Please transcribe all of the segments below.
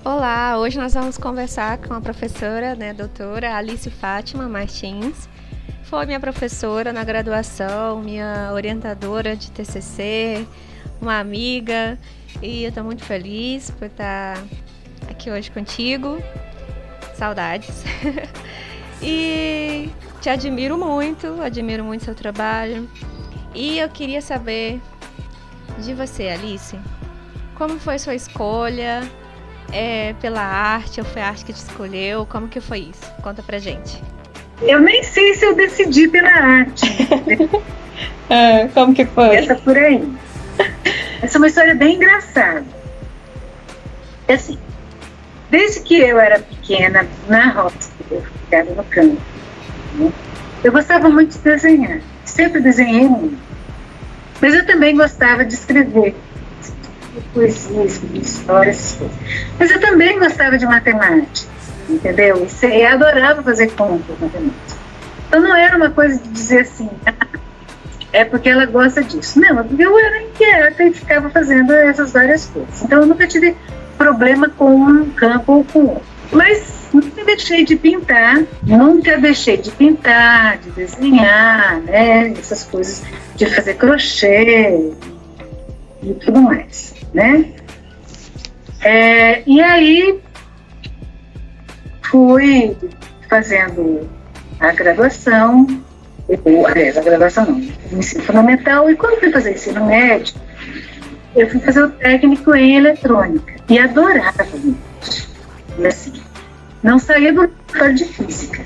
Olá, hoje nós vamos conversar com a professora, doutora Alice Fátima Martins. Foi minha professora na graduação, minha orientadora de TCC, uma amiga, e eu estou muito feliz por estar aqui hoje contigo. Saudades. E te admiro muito seu trabalho. E eu queria saber de você, Alice, como foi sua escolha? Pela arte, ou foi a arte que te escolheu? Como que foi isso? Conta pra gente. Eu nem sei se eu decidi pela arte. Como que foi? Essa por aí. Essa é uma história bem engraçada. Assim, desde que eu era pequena, na roça, eu ficava no campo, né? Eu gostava muito de desenhar. Sempre desenhei muito. Mas eu também gostava de escrever. Poesia, escrever histórias, essas coisas. Mas eu também gostava de matemática, entendeu? E adorava fazer contas matemática. Então não era uma coisa de dizer assim, é porque ela gosta disso. Não, é porque eu era inquieta e ficava fazendo essas várias coisas. Então eu nunca tive problema com um campo ou com outro. Mas nunca deixei de pintar, de desenhar, né? Essas coisas de fazer crochê e tudo mais, né? E aí fui fazendo a graduação, a graduação não, o ensino fundamental, e quando fui fazer ensino médio, eu fui fazer o técnico em eletrônica, e adorava isso, assim, não saía do laboratório de física,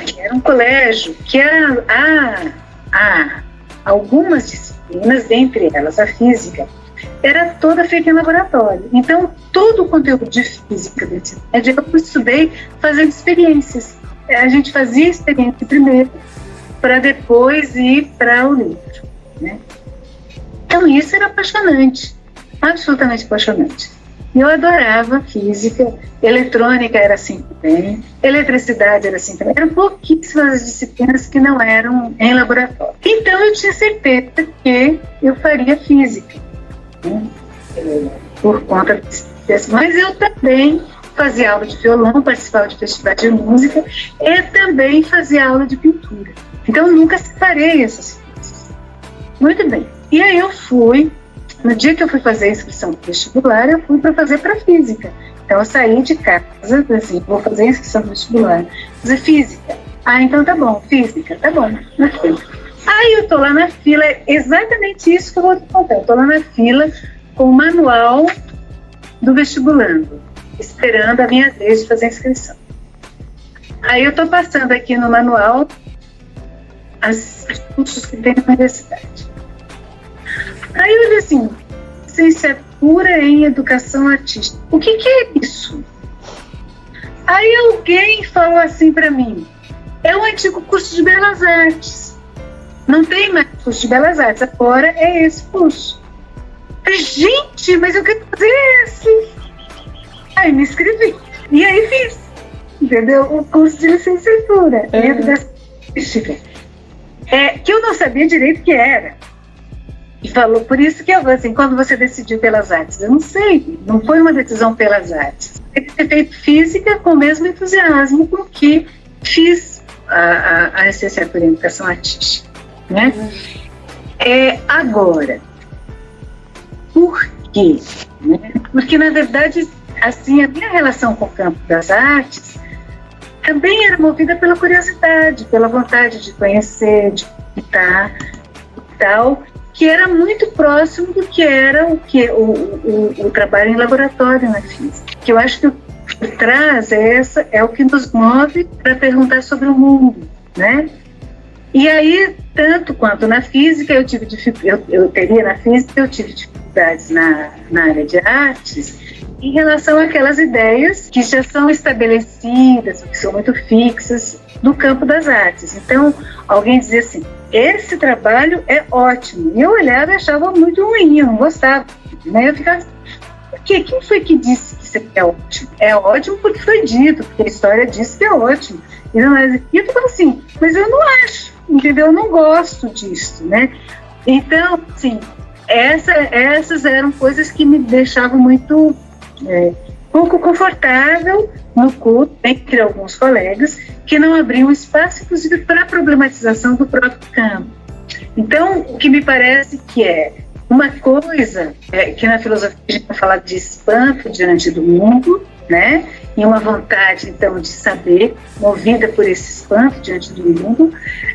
que era um colégio que era algumas disciplinas, dentre elas a física, era toda feita em laboratório. Então, todo o conteúdo de física do ensino médio eu estudei fazendo experiências. A gente fazia experiência primeiro, para depois ir para o livro, né? Então, isso era apaixonante, absolutamente apaixonante. Eu adorava física, eletrônica era assim também, eletricidade era assim também. Eram pouquíssimas disciplinas que não eram em laboratório. Então, eu tinha certeza que eu faria física, né? Por conta desse. Mas eu também fazia aula de violão, participava de festivais de música e também fazia aula de pintura. Então, eu nunca separei essas coisas. Muito bem. E aí eu fui, no dia que eu fui fazer a inscrição para o vestibular, eu fui para fazer para física. Então, eu saí de casa, assim, vou fazer a inscrição para o vestibular, fazer física. Então tá bom, física, tá bom. Aí eu tô lá na fila, é exatamente isso que eu vou te contar. Eu tô lá na fila com o manual do vestibulando, esperando a minha vez de fazer a inscrição. Aí eu tô passando aqui no manual os cursos que tem na universidade. Aí eu olhei assim, licenciatura em educação artística. O que é isso? Aí alguém falou assim para mim, é um antigo curso de belas artes. Não tem mais curso de belas artes, agora é esse curso. Gente, mas eu quero fazer esse. Aí me inscrevi. E aí fiz, entendeu? O curso de licenciatura em educação artística. Que eu não sabia direito o que era. E falou, por isso que eu vou assim, quando você decidiu pelas artes? Eu não sei, não foi uma decisão pelas artes. Tem que ter feito física com o mesmo entusiasmo com que fiz a licenciatura em educação artística, né? Agora, por quê? Porque, na verdade, assim, a minha relação com o campo das artes também era movida pela curiosidade, pela vontade de conhecer, de pintar e tal, que era muito próximo do que era o trabalho em laboratório na física. Que eu acho que o que traz é o que nos move para perguntar sobre o mundo, né? E aí, tanto quanto na física, eu tive dificuldades na área de artes, em relação àquelas ideias que já são estabelecidas, que são muito fixas no campo das artes. Então, alguém dizia assim, esse trabalho é ótimo. E eu olhava e achava muito ruim, eu não gostava. Né? Eu ficava, por quê? Quem foi que disse que isso aqui é ótimo? É ótimo porque foi dito, porque a história diz que é ótimo. E eu ficava assim, mas eu não acho, entendeu? Eu não gosto disso, né? Então, assim, essas eram coisas que me deixavam muito pouco confortável no curso, entre alguns colegas, que não abriam espaço, inclusive, para a problematização do próprio campo. Então, o que me parece que é uma coisa, que na filosofia a gente vai falar de espanto diante do mundo, né? E uma vontade, então, de saber, movida por esse espanto diante do mundo.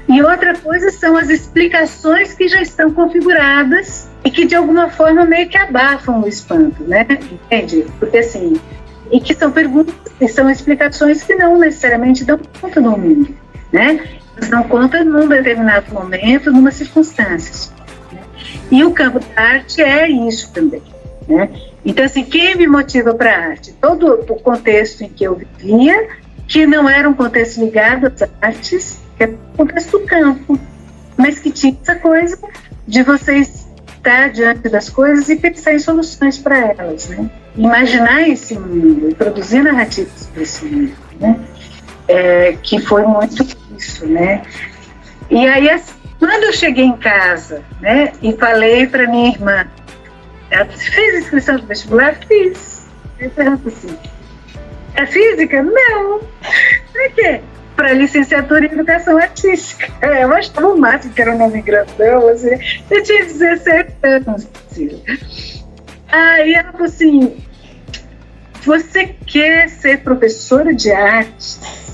E outra coisa são as explicações que já estão configuradas e que, de alguma forma, meio que abafam o espanto, né? Entende? Porque, assim, e que são perguntas e são explicações que não necessariamente dão conta do mundo, né? Elas dão conta num determinado momento, numa circunstância. Né? E o campo da arte é isso também, né? Então, assim, quem me motiva para a arte? Todo o contexto em que eu vivia, que não era um contexto ligado às artes, que era um contexto do campo, mas que tinha essa coisa de você estar diante das coisas e pensar em soluções para elas, né? Imaginar esse mundo e produzir narrativas para esse mundo, né? Que foi muito isso, né? E aí, quando eu cheguei em casa, né, e falei para minha irmã, ela fez a inscrição do vestibular? Fiz. Eu pergunto assim, é física? Não. Para quê? Para licenciatura em educação artística. Eu achava o máximo que era um nome grandão, assim. Eu tinha 17 anos. Aí ela falou assim, você quer ser professora de artes?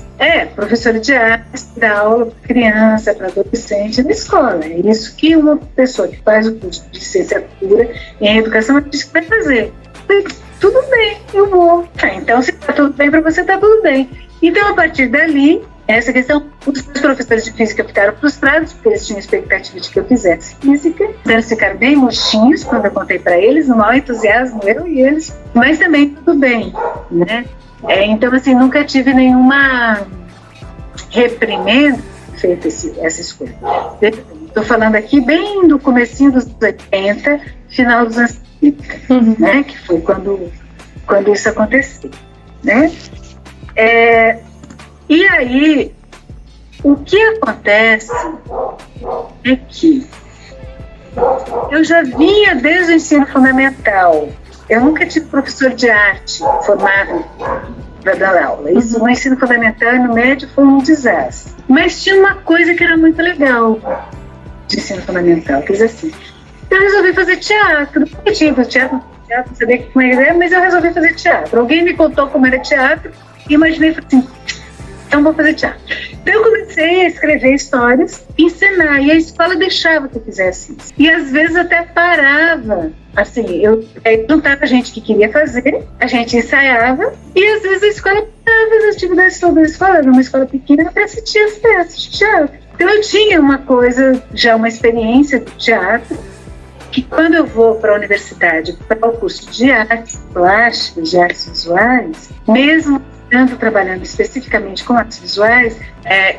Professora de artes, dá aula para criança, para adolescente na escola. É isso que uma pessoa que faz o curso de licenciatura em educação artística vai fazer. Eu falei, tudo bem, eu vou. Então, se está tudo bem para você, está tudo bem. Então, a partir dali, essa questão, os professores de física ficaram frustrados, porque eles tinham expectativa de que eu fizesse física. Então, eles ficaram bem murchinhos quando eu contei para eles, no maior entusiasmo, eu e eles. Mas também tudo bem, né? Então, assim, nunca tive nenhuma reprimenda feita essa escolha. Estou falando aqui bem do comecinho dos 80, final dos anos 70, né? Que foi quando isso aconteceu, né? E aí, o que acontece é que eu já vinha desde o ensino fundamental. Eu nunca tive professor de arte formado para dar aula. Isso no ensino fundamental e no médio foi um desastre. Mas tinha uma coisa que era muito legal de ensino fundamental, que é assim, eu resolvi fazer teatro. Eu tinha teatro, não sabia como era, mas eu resolvi fazer teatro. Alguém me contou como era teatro e imaginei assim, então vou fazer teatro. Então eu comecei a escrever histórias, encenar, e a escola deixava que eu fizesse isso. E às vezes até parava, assim, eu juntava gente que queria fazer, a gente ensaiava, e às vezes a escola parava as atividades todas da escola, era uma escola pequena, até assistia as peças de teatro. Então eu tinha uma coisa, já uma experiência de teatro, que quando eu vou para a universidade, para o curso de artes plásticas, de artes visuais, mesmo trabalhando especificamente com artes visuais,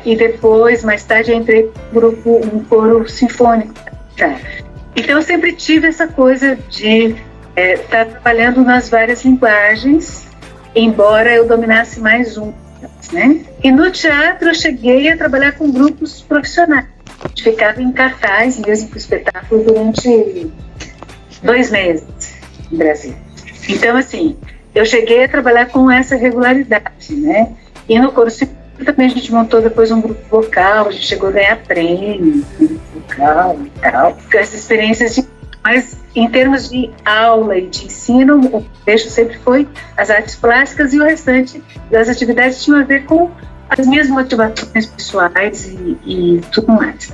e depois, mais tarde, eu entrei um coro sinfônico. Tá? Então, eu sempre tive essa coisa de estar trabalhando nas várias linguagens, embora eu dominasse mais uma, né? E no teatro, eu cheguei a trabalhar com grupos profissionais. A gente ficava em cartaz mesmo com o espetáculo durante 2 meses no Brasil. Então, assim, eu cheguei a trabalhar com essa regularidade, né? E no coro sinfônico também a gente montou depois um grupo vocal, a gente chegou a ganhar prêmio, vocal e tal. Essas experiências mas em termos de aula e de ensino, o eixo sempre foi as artes plásticas e o restante das atividades tinham a ver com as minhas motivações pessoais e tudo mais.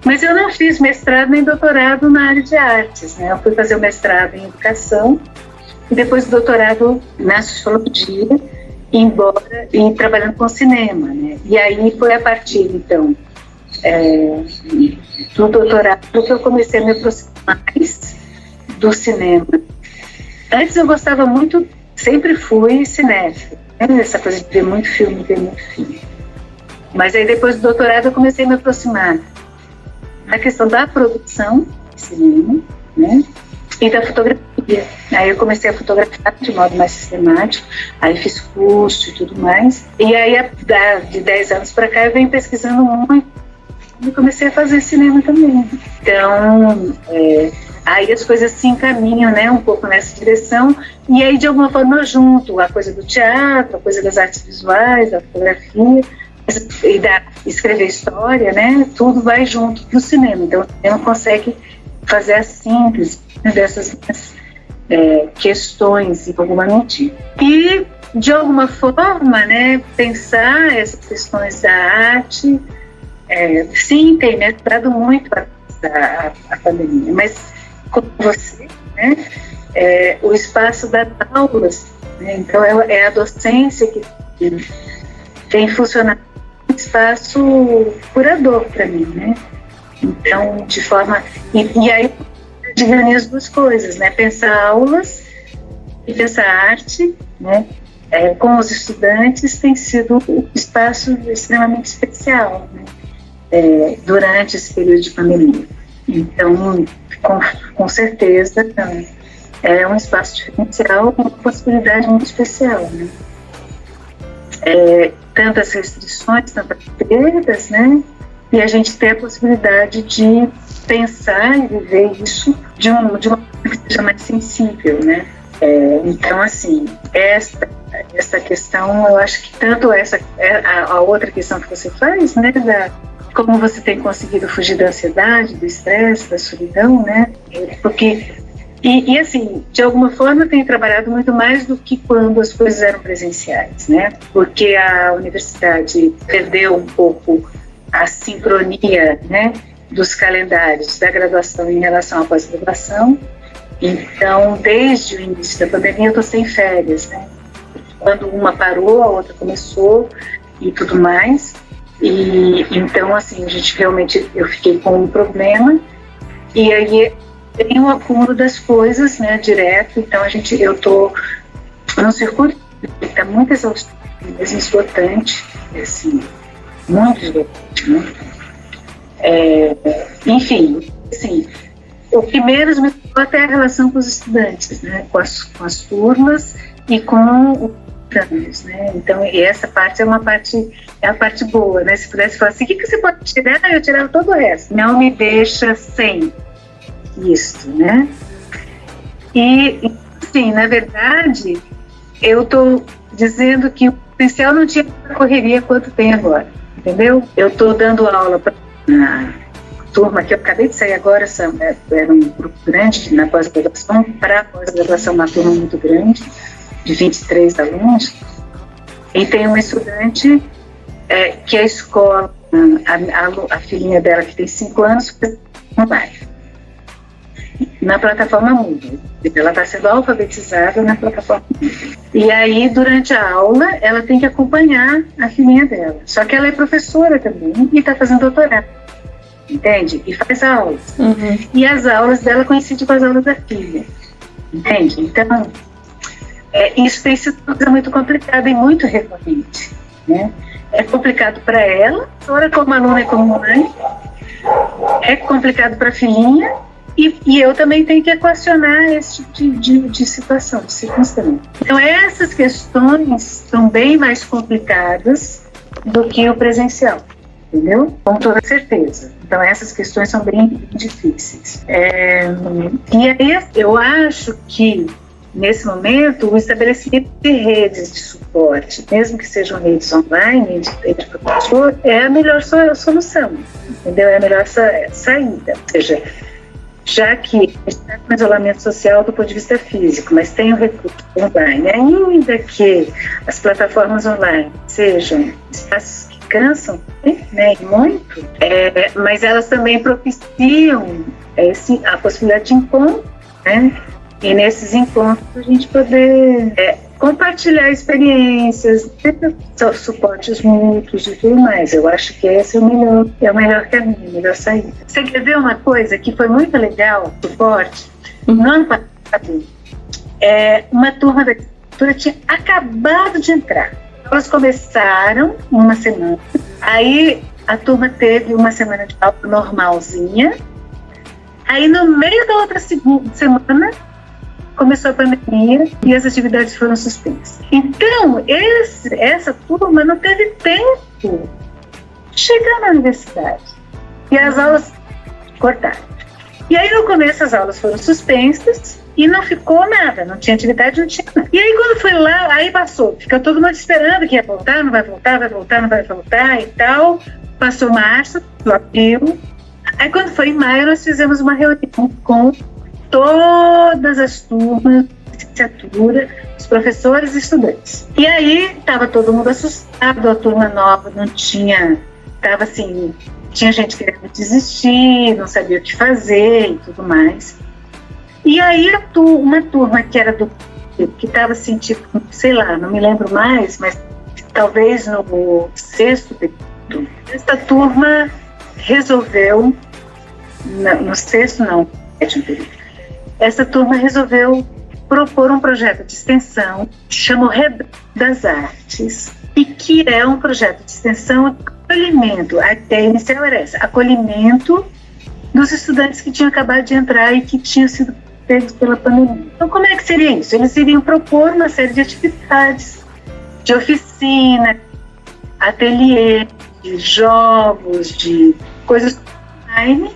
Mas eu não fiz mestrado nem doutorado na área de artes, né? Eu fui fazer o mestrado em educação e depois o doutorado na sociologia, e trabalhando com cinema, né? E aí foi a partir, então, do doutorado que eu comecei a me aproximar mais do cinema. Antes eu gostava muito, sempre fui cinéfila, né? Essa coisa de ver muito filme. Mas aí depois do doutorado eu comecei a me aproximar da questão da produção de cinema, né? E da fotografia. Aí eu comecei a fotografar de modo mais sistemático, aí fiz curso e tudo mais. E aí, de 10 anos para cá, eu venho pesquisando muito e comecei a fazer cinema também. Então, Aí as coisas se encaminham, né, um pouco nessa direção, e aí de alguma forma eu junto a coisa do teatro, a coisa das artes visuais, da fotografia, e da escrever história, né, tudo vai junto no cinema. Então o cinema consegue fazer a síntese dessas questões em alguma medida. E de alguma forma, né, pensar essas questões da arte, sim, tem me ajudado muito a pandemia, mas como você, né, o espaço das aulas, né, então é a docência que tem funcionado como espaço curador para mim, né, então de forma, e aí de reunir as duas coisas, né, pensar aulas e pensar arte, né, com os estudantes tem sido um espaço extremamente especial, né, durante esse período de pandemia. Então, com certeza, é um espaço diferencial com uma possibilidade muito especial, né? Tantas restrições, tantas perdas, né? E a gente tem a possibilidade de pensar e viver isso de uma forma que seja mais sensível, né? Então, assim, essa questão, eu acho que tanto essa, a outra questão que você faz, né, como você tem conseguido fugir da ansiedade, do estresse, da solidão, né? Porque, e assim, de alguma forma eu tenho trabalhado muito mais do que quando as coisas eram presenciais, né? Porque a universidade perdeu um pouco a sincronia, né, dos calendários da graduação em relação à pós-graduação. Então, desde o início da pandemia, eu estou sem férias, né? Quando uma parou, a outra começou e tudo mais. E então, assim, eu fiquei com um problema e aí tem um acúmulo das coisas, né, direto. Então eu tô num circuito que está muito exaustivo, mesmo esgotante, assim, muito esgotante, né? Enfim, assim, o que menos me importa é a relação com os estudantes, né, com as turmas e com anos, né? Então, e essa parte é a parte boa, né? Se pudesse falar assim, o que você pode tirar? Eu tirava todo o resto. Não me deixa sem isso, né? E, assim, na verdade, eu estou dizendo que o potencial não tinha tanta correria quanto tem agora, entendeu? Eu estou dando aula para a turma que eu acabei de sair agora, era um grupo grande na pós-graduação, para a pós-graduação uma turma muito grande, de 23 alunos, e tem uma estudante que a escola, a filhinha dela que tem 5 anos, online, na plataforma Moodle. Ela está sendo alfabetizada na plataforma Moodle. E aí, durante a aula, ela tem que acompanhar a filhinha dela. Só que ela é professora também e está fazendo doutorado, entende? E faz aulas. Uhum. E as aulas dela coincidem com as aulas da filha, entende? Então, isso tem sido uma coisa muito complicada e muito recorrente, né? É complicado para ela, como aluna e como mãe, é complicado para a filhinha, e eu também tenho que equacionar esse tipo de situação, de circunstância. Então, essas questões são bem mais complicadas do que o presencial, entendeu? Com toda certeza. Então, essas questões são bem difíceis. E aí, eu acho que nesse momento, o estabelecimento de redes de suporte, mesmo que sejam redes online, de professor, é a melhor solução, entendeu? É a melhor saída. Ou seja, já que está com isolamento social do ponto de vista físico, mas tem o recurso online, ainda que as plataformas online sejam espaços que cansam, né, muito, mas elas também propiciam a possibilidade de encontro, né? E nesses encontros a gente poder compartilhar experiências, suportes mútuos e tudo mais. Eu acho que esse é o melhor caminho, a melhor saída. Você quer ver uma coisa que foi muito legal, suporte? No ano passado, uma turma da arquitetura tinha acabado de entrar. Elas começaram em uma semana, aí a turma teve uma semana de aula normalzinha, aí no meio da outra semana começou a pandemia e as atividades foram suspensas. Então, essa turma não teve tempo de chegar na universidade. E as aulas cortaram. E aí no começo as aulas foram suspensas e não ficou nada, não tinha atividade, não tinha nada. E aí quando foi lá, aí passou, fica todo mundo esperando que ia voltar, não vai voltar, vai voltar, não vai voltar e tal. Passou março, abril. Aí quando foi em maio nós fizemos uma reunião com todas as turmas de licenciatura, os professores e estudantes. E aí estava todo mundo assustado, a turma nova não tinha, estava assim, tinha gente querendo desistir, não sabia o que fazer e tudo mais. E aí uma turma que era que estava assim, tipo, sei lá, não me lembro mais, mas talvez no sexto período, essa turma resolveu, no sexto não, sétimo período, essa turma resolveu propor um projeto de extensão que chama Redato das Artes, e que é um projeto de extensão de acolhimento. A ideia inicial era essa, acolhimento dos estudantes que tinham acabado de entrar e que tinham sido pegos pela pandemia. Então, como é que seria isso? Eles iriam propor uma série de atividades, de oficina, ateliê, de jogos, de coisas online,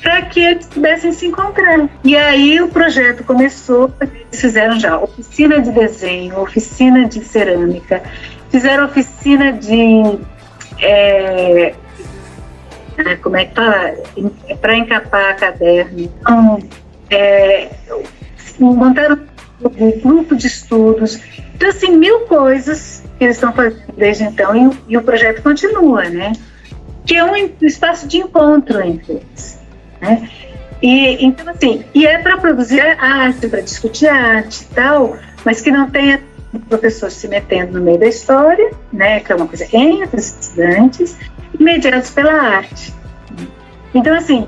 para que eles pudessem se encontrar. E aí o projeto começou, eles fizeram já oficina de desenho, oficina de cerâmica, fizeram oficina de como é que fala? Para encapar caderno. Então, montaram um grupo de estudos. Então, assim, 1000 coisas que eles estão fazendo desde então, e o projeto continua, né? Que é um espaço de encontro entre eles, né? E, então, assim, e é para produzir arte, para discutir arte e tal, mas que não tenha o professor se metendo no meio da história, né? Que é uma coisa entre os estudantes, mediados pela arte. Então, assim,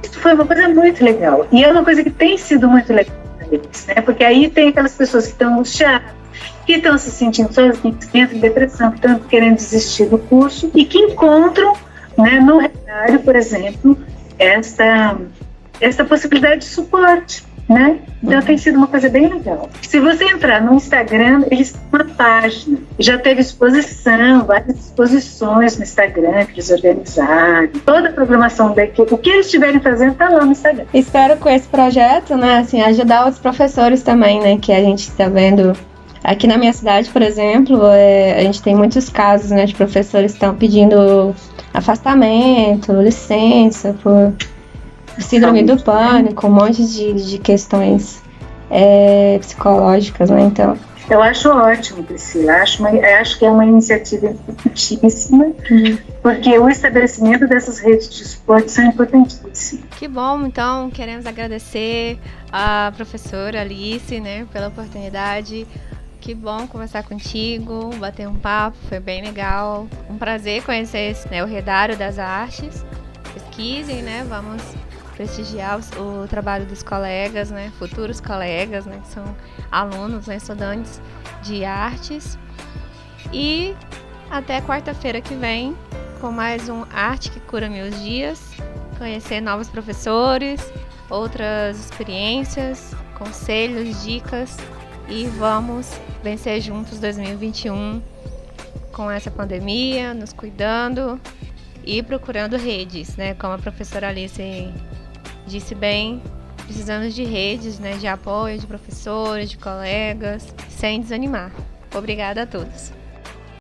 isso foi uma coisa muito legal. E é uma coisa que tem sido muito legal para eles, né? Porque aí tem aquelas pessoas que estão angustiadas, que estão se sentindo sozinhas, que entram em depressão, que estão querendo desistir do curso e que encontram, né, no Redário, por exemplo, essa possibilidade de suporte, né? Então tem sido uma coisa bem legal. Se você entrar no Instagram, eles têm uma página, já teve exposição, várias exposições no Instagram que eles organizaram, toda a programação daqui, o que eles estiverem fazendo está lá no Instagram. Espero com esse projeto, né, assim, ajudar outros professores também, né, que a gente está vendo. Aqui na minha cidade, por exemplo, a gente tem muitos casos, né, de professores que estão pedindo afastamento, licença por síndrome do pânico, um monte de questões psicológicas, né, então. Eu acho ótimo, Priscila, acho que é uma iniciativa importantíssima, porque o estabelecimento dessas redes de suporte são importantíssimas. Que bom, então, queremos agradecer a professora Alice, né, pela oportunidade. Que bom conversar contigo, bater um papo, foi bem legal. Um prazer conhecer o Redário das Artes. Pesquisem, né? Vamos prestigiar o trabalho dos colegas, né? Futuros colegas, né? Que são alunos, né? Estudantes de artes. E até quarta-feira que vem, com mais um Arte que Cura Meus Dias. Conhecer novos professores, outras experiências, conselhos, dicas. E vamos vencer juntos 2021 com essa pandemia, nos cuidando e procurando redes, né? Como a professora Alice disse bem, precisamos de redes, né? De apoio de professores, de colegas, sem desanimar. Obrigada a todos.